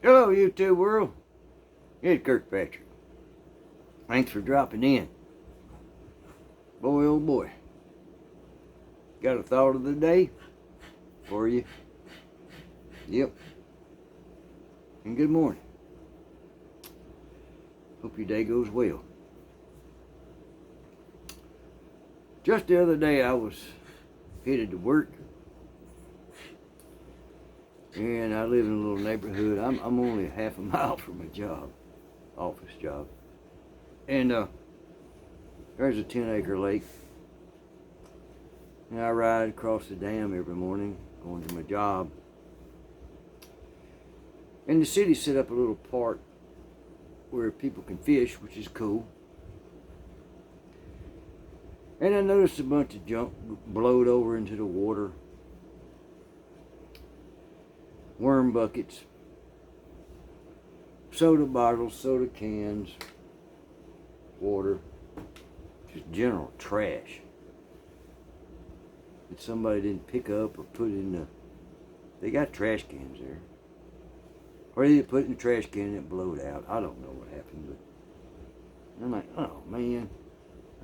Hello, YouTube world. It's Kirkpatrick. Thanks for dropping in. Boy, oh boy. Got a thought of the day for you. Yep. And good morning. Hope your day goes well. Just the other day I was headed to work. And I live in a little neighborhood. I'm only a half a mile from my job, office job. And there's a 10-acre lake. And I ride across the dam every morning going to my job. And the city set up a little park where people can fish, which is cool. And I noticed a bunch of junk blowed over into the water. Worm buckets, soda bottles, soda cans, water, just general trash that somebody didn't pick up or put in the, they got trash cans there. Or they put it in the trash can and it blowed out. I don't know what happened, but I'm like, oh man,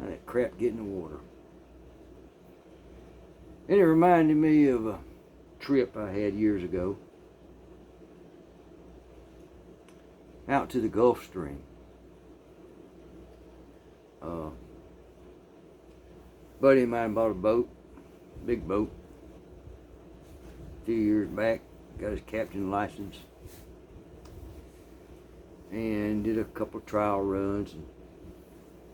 how that crap get in the water. And it reminded me of a trip I had years ago out to the Gulf Stream. Buddy of mine bought a boat, big boat, a few years back. Got his captain license and did a couple of trial runs. And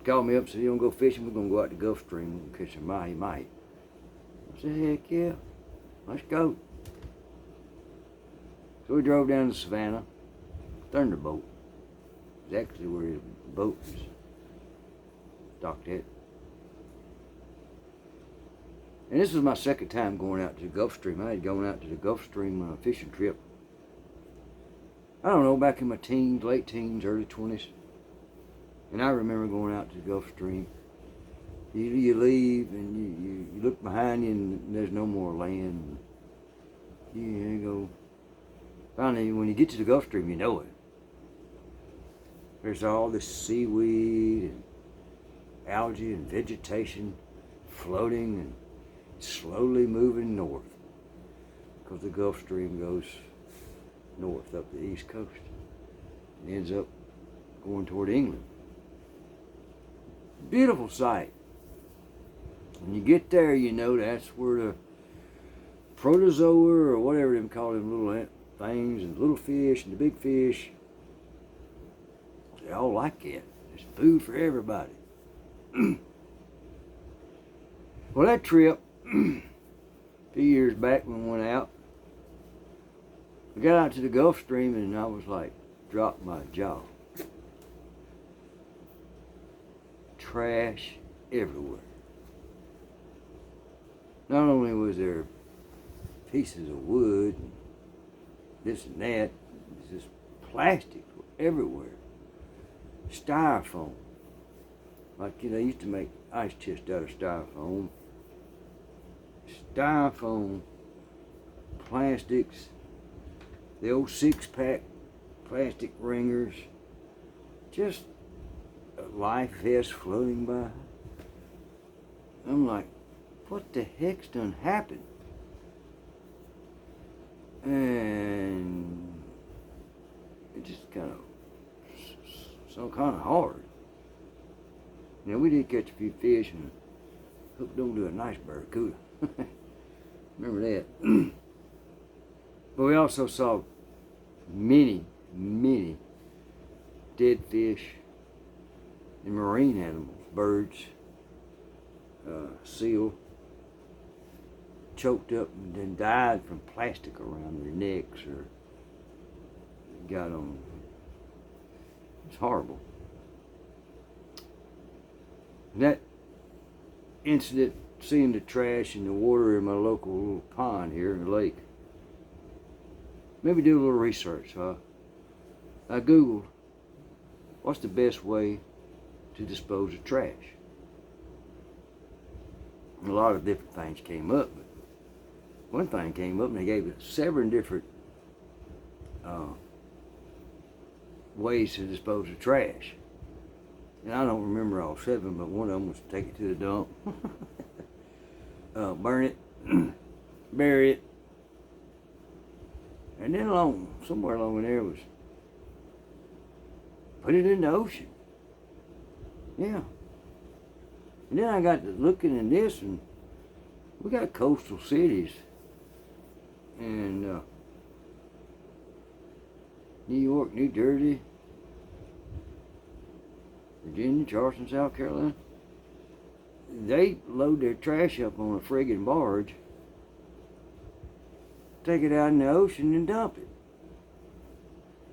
called me up and said, "You want to go fishing? We're going to go out to the Gulf Stream and catch some mahi-mahi." I said, "Heck yeah, let's go." So we drove down to Savannah. Thunderbolt is actually where his boat was docked at. And this was my second time going out to the Gulf Stream. I had gone out to the Gulf Stream fishing trip, I don't know, back in my teens, late teens, early 20s. And I remember going out to the Gulf Stream. You leave and you look behind you and there's no more land. You go. Finally, when you get to the Gulf Stream, you know it. There's all this seaweed and algae and vegetation floating and slowly moving north, because the Gulf Stream goes north up the east coast and ends up going toward England. Beautiful sight. When you get there, you know that's where the protozoa, or whatever them call them little things, and little fish and the big fish, they all like it. There's food for everybody. Well, that trip, a few years back when we went out, we got out to the Gulf Stream and I was like, dropped my jaw. Trash everywhere. Not only was there pieces of wood and this and that, just plastic everywhere. Styrofoam. Like, they used to make ice chest out of styrofoam. Styrofoam, plastics, the old 6-pack plastic ringers, just a life vest floating by. I'm like, what the heck's done happened? And it just kind of hard. You know, we did catch a few fish and hooked onto a nice barracuda. Remember that. But we also saw many dead fish and marine animals, birds, seal, choked up and then died from plastic around their necks or got on. It's horrible. That incident, seeing the trash and the water in my local little pond here in the lake, maybe do a little research. I Googled, what's the best way to dispose of trash? A lot of different things came up, but one thing came up and they gave us 7 different ways to dispose of trash. And I don't remember all 7, but one of them was take it to the dump, burn it, bury it, and then somewhere along in there was put it in the ocean. Yeah. And then I got to looking in this, and we got coastal cities, and New York, New Jersey, Virginia, Charleston, South Carolina. They load their trash up on a friggin' barge, take it out in the ocean and dump it.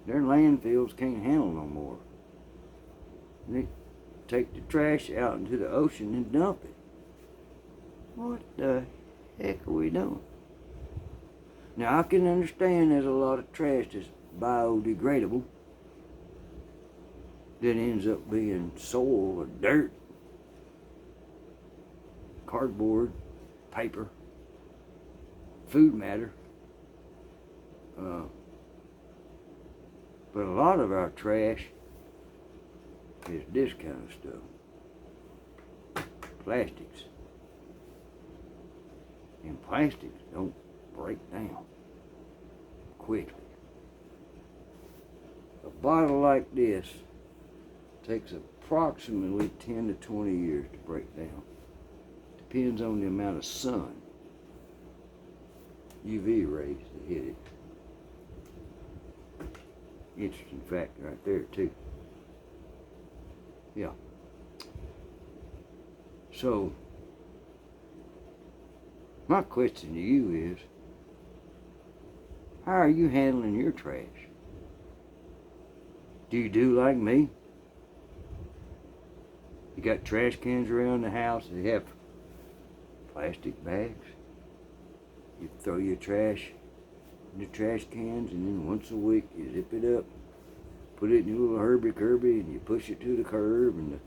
Their landfills can't handle no more. And they take the trash out into the ocean and dump it. What the heck are we doing? Now I can understand there's a lot of trash that's biodegradable that ends up being soil or dirt, cardboard, paper, food matter. But a lot of our trash is this kind of stuff. Plastics. And plastics don't break down quickly. A bottle like this takes approximately 10 to 20 years to break down. Depends on the amount of sun, UV rays that hit it. Interesting fact right there too. Yeah. So, my question to you is, how are you handling your trash? Do you do like me? You got trash cans around the house that have plastic bags. You throw your trash in the trash cans, and then once a week you zip it up, put it in your little Herbie Kirby, and you push it to the curb, and the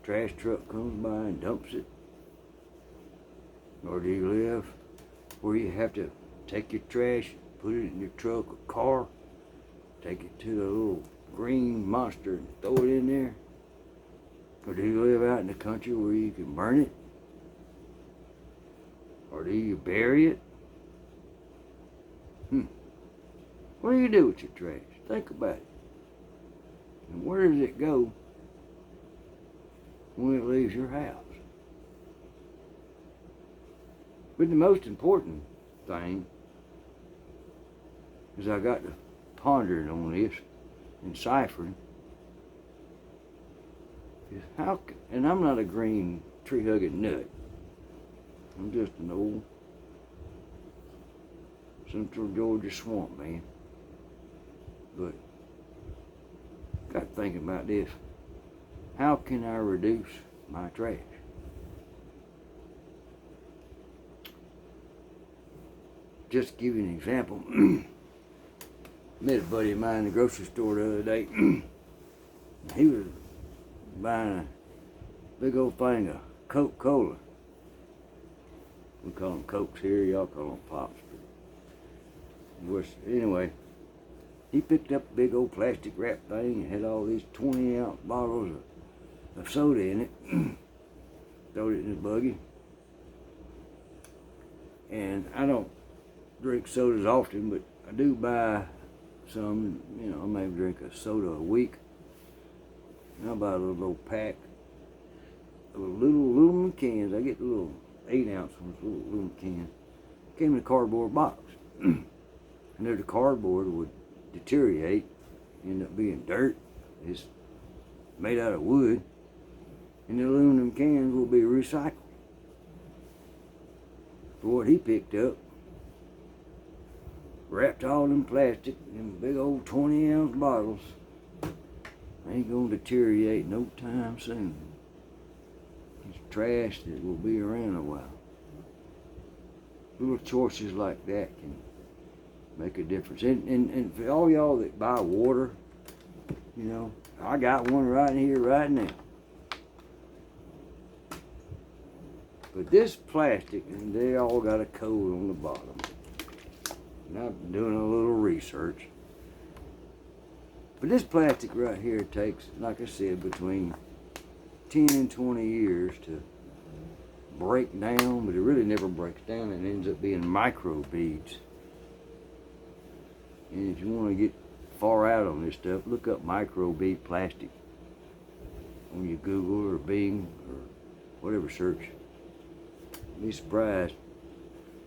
trash truck comes by and dumps it. Or do you live where you have to take your trash, put it in your truck or car, take it to the little green monster and throw it in there? Or do you live out in the country where you can burn it? Or do you bury it? What do you do with your trash? Think about it. And where does it go when it leaves your house? But the most important thing is I got to pondering on this and ciphering is how, and I'm not a green tree-hugging nut. I'm just an old Central Georgia swamp man. But got thinking about this. How can I reduce my trash? Just to give you an example, met a buddy of mine in the grocery store the other day. He was buying a big old thing of Coca-Cola. We call them Cokes here, y'all call them Pops. Anyway, he picked up a big old plastic wrap thing and had all these 20-ounce bottles of soda in it. Throwed it in his buggy. And I don't drink sodas often, but I do buy some. You know, I may drink a soda a week. And I buy a little old pack of little aluminum cans. I get the little 8-ounce ones, little aluminum cans. Came in a cardboard box. And there the cardboard would deteriorate, end up being dirt. It's made out of wood. And the aluminum cans will be recycled. For what he picked up, wrapped all in plastic in big old 20-ounce bottles. Ain't gonna deteriorate no time soon. It's trash that will be around a while. Little choices like that can make a difference. And for all y'all that buy water, you know, I got one right here, right now. But this plastic, and they all got a code on the bottom. And I've been doing a little research. But this plastic right here takes, like I said, between 10 and 20 years to break down, but it really never breaks down and ends up being micro beads. And if you want to get far out on this stuff, look up micro bead plastic on your Google or Bing or whatever search. Be surprised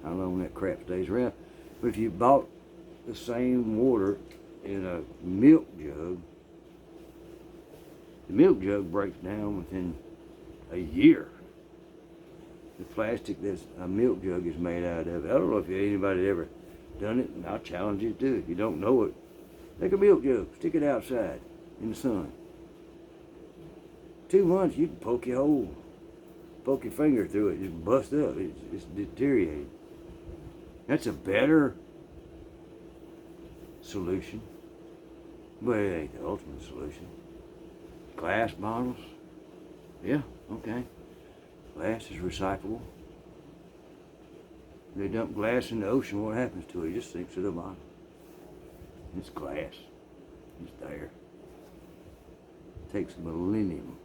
how long that crap stays around. But if you bought the same water in a milk jug, the milk jug breaks down within a year. The plastic that a milk jug is made out of. I don't know if anybody ever done it, and I'll challenge you to do it. If you don't know it, take a milk jug, stick it outside in the sun. 2 months, you can poke your hole, poke your finger through it, just bust up. It's deteriorated. That's a better solution, but it ain't the ultimate solution. Glass bottles, yeah, okay. Glass is recyclable. They dump glass in the ocean, what happens to it? It just sinks to the bottom. It's glass. It's there. It takes a millennium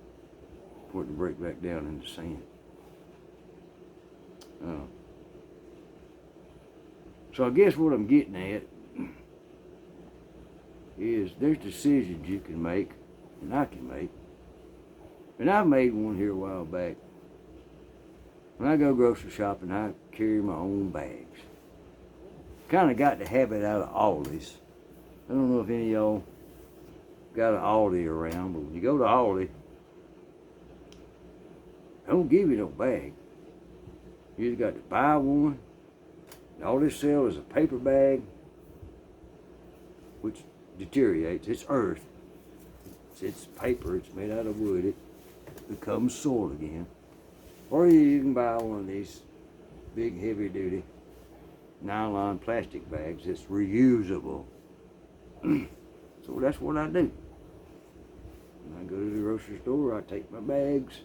for it to break back down into sand. So I guess what I'm getting at is there's decisions you can make, and I can make. And I made one here a while back. When I go grocery shopping, I carry my own bags. Kind of got the habit out of Aldi's. I don't know if any of y'all got an Aldi around, but when you go to Aldi, they don't give you no bag. You just got to buy one. And all they sell is a paper bag, which deteriorates. It's earth. It's paper. It's made out of wood. It becomes soil again. Or you can buy one of these big heavy duty nylon plastic bags that's reusable. So that's what I do. When I go to the grocery store, I take my bags,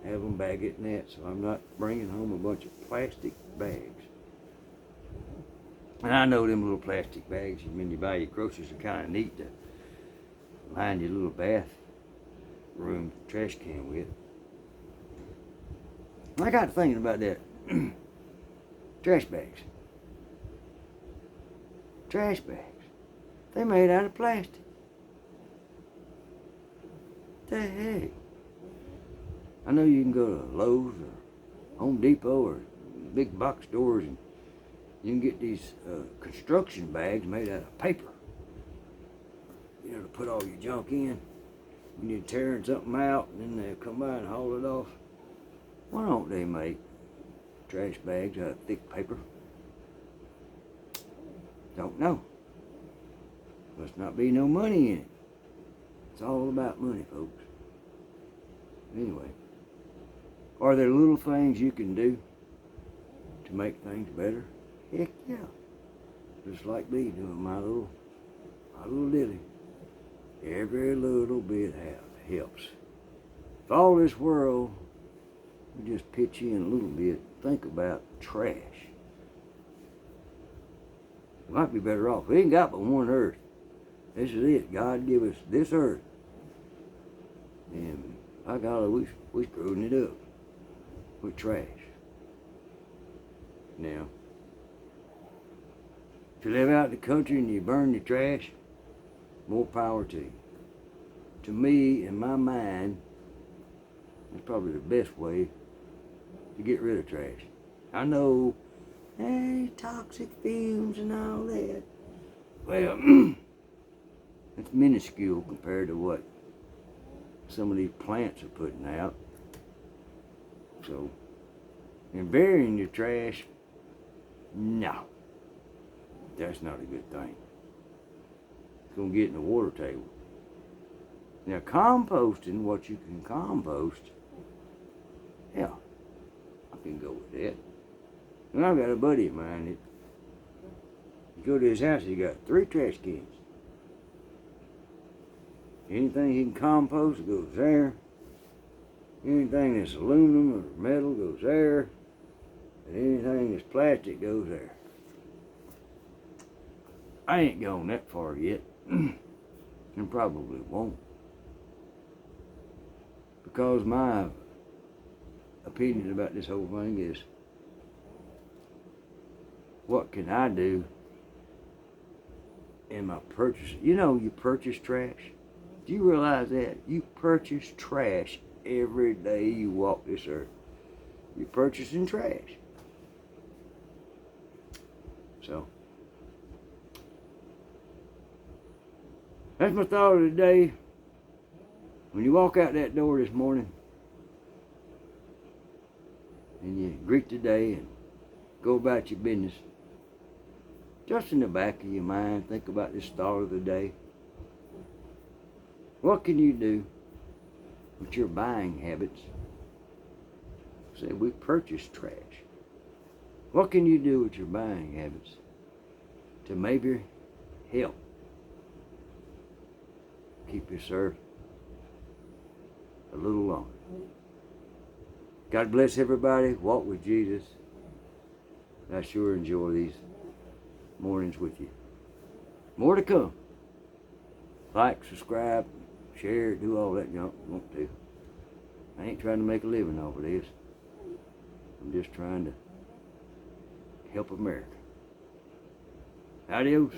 have them bag it in that, so I'm not bringing home a bunch of plastic bags. And I know them little plastic bags, when you buy your groceries, are kind of neat to line your little bathroom trash can with. I got thinking about that. Trash bags. Trash bags. They're made out of plastic. The heck? I know you can go to Lowe's or Home Depot or big box stores and you can get these construction bags made out of paper. You know, to put all your junk in. When you're tearing something out and then they'll come by and haul it off. Why don't they make trash bags out of thick paper? Don't know. Must not be no money in it. It's all about money, folks. Anyway, are there little things you can do to make things better? Heck yeah. Just like me doing my little ditty. Every little bit helps. If all this world would just pitch in a little bit, think about trash. We might be better off. We ain't got but one earth. This is it. God give us this earth. And by golly, we screwing it up with trash. Now, if you live out in the country and you burn your trash, more power to you. To me, in my mind, that's probably the best way to get rid of trash. I know, hey, toxic fumes and all that. Well, it's minuscule compared to what some of these plants are putting out. So, and burying your trash, no. That's not a good thing. It's going to get in the water table. Now, composting what you can compost, yeah, I can go with that. And I've got a buddy of mine that, you go to his house, he got 3 trash cans. Anything he can compost goes there. Anything that's aluminum or metal goes there. And anything that's plastic goes there. I ain't gone that far yet. And and probably won't. Because my opinion about this whole thing is, what can I do in my purchase? You know, you purchase trash. Do you realize that? You purchase trash every day you walk this earth. You're purchasing trash. So, that's my thought of the day. When you walk out that door this morning and you greet the day and go about your business, just in the back of your mind, think about this thought of the day. What can you do with your buying habits? Say, we purchase trash. What can you do with your buying habits to maybe help keep this earth a little longer? God bless everybody. Walk with Jesus. I sure enjoy these mornings with you. More to come. Like, subscribe, share, do all that junk you want to. I ain't trying to make a living off of this. I'm just trying to help America. Adios.